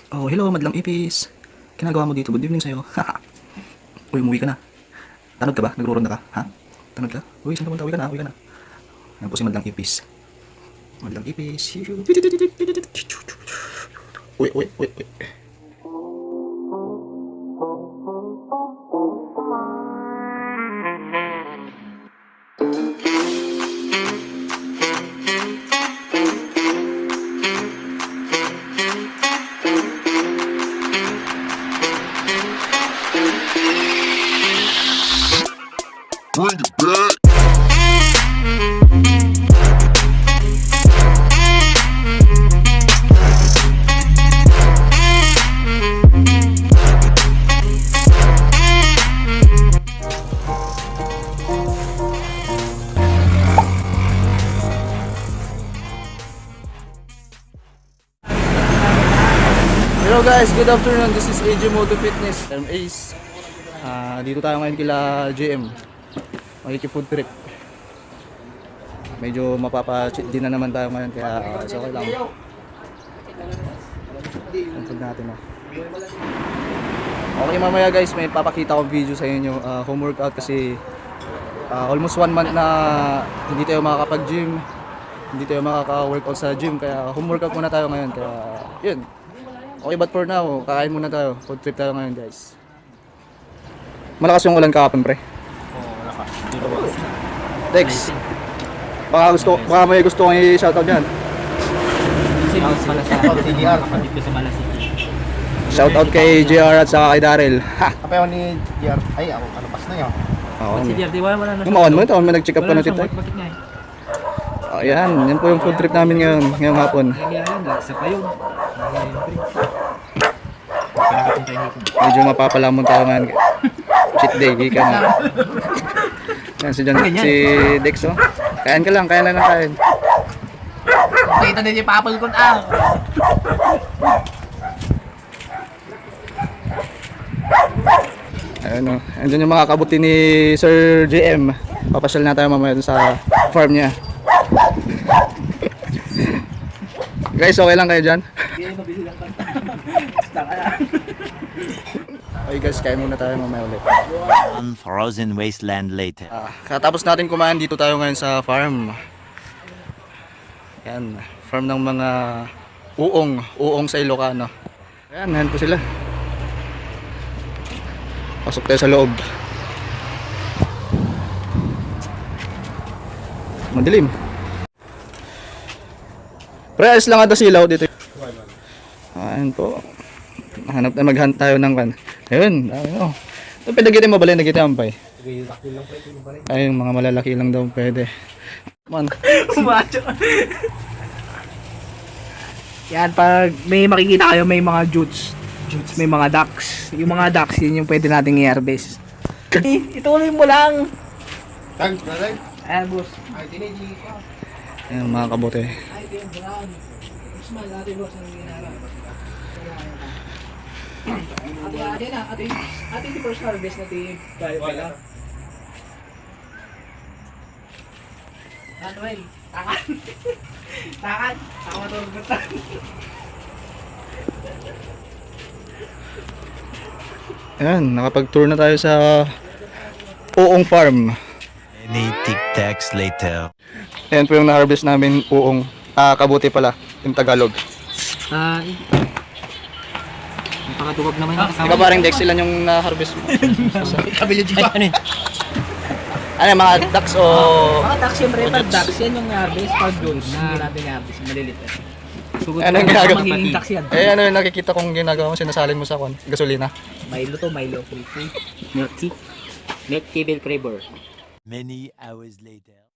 Oh, hello, madlang ipis. Ginagawa mo dito? Good evening sa'yo. Uy, umuwi ka na. Tanod ka ba? Nagro-ronda ka? Ha? Tanod ka? Uy, saan ka punta? Uwi ka na, uwi ka na. Yan po si madlang ipis. Madlang ipis. Uy, uy, uy, uy. Bring it back. Hello guys, good afternoon. This is AJ Moto Fitness. I'm Ace. Dito tayo ngayon kila GM. Makiki-food trip. Medyo mapapa-cheat din na naman tayo ngayon kaya so okay lang. Ang food natin Okay, mamaya guys, may papakita ko video sa inyo. Home workout kasi almost 1 month na hindi tayo makakapag-gym. Hindi tayo makaka-workout sa gym kaya home workout muna tayo ngayon kaya yun. Okay, but for now, kakain muna tayo. Food trip tayo ngayon guys. Malakas yung ulan kahapon pre. Dex, baka may gusto kong i-shoutout dyan. Shoutout kay JR at saka kay Daryl. Kapayaw ni JR. Ay, ako, ano pas na yun? Si JR, di wala na. Gumawan mo ito, may nag-check up ka na tito. Yan po yung food trip namin ngayong hapon. Medyo mapapalamon tayo ngayon. Cheat day, ika nga. Yan si Dex oh. Kain ka lang kain. Kita din yung papal ko na. Ayun oh. Andyan yung mga kabuti ni Sir JM. Papasyal na tayo mamaya dun sa farm niya. Guys, okay lang kayo dyan? Okay guys, kain muna tayo mamaya ulit. Frozen wasteland later. Katapos natin kumain, dito tayo ngayon sa farm. Yan, farm ng mga uong sa Ilocano. Ayan, nahan po sila. Pasok tayo sa loob. Madilim. Pre, ayos lang ata silaw dito. Ayan po. Maghunt tayo ng kan. Ayun, ayun. Ito pwede kita mabalay na kita ampay. Ay, yung mga malalaki lang daw pwede. Man. Umacho. Yan, pag may makikita kayo, may mga jutes. May mga ducks. Yung mga ducks, yun yung pwede nating i-harvest. Ituloy mo lang. Thanks, brother. Ayan, boss. Ayan, mga kabote. Ate yung first harvest natin. Wala. Manuel, takan. Takan. Ako matulog na takan. Ayan, nakapag-tour na tayo sa uong farm. Many tic-tacs later. Ayan po yung na-harvest namin uong. Kabuti pala, yung Tagalog. Pakatugog naman yung Di ba parang Dex, ilan yung na-harvest mo? Kabilyo dyan. Ano, mga ducks o... Mga ducks, siyempre, pag ducks, yan yung harvest. Pag jones, hindi natin harvest. Malilit eh. Sugod Ano yung na ginagawa? magiging ducks yan. Ano yung nakikita kong ginagawa mo, sinasalin mo sa gasolina? Milo to, Milo. Milk tea. Milk tea Bill Craver. Many hours later.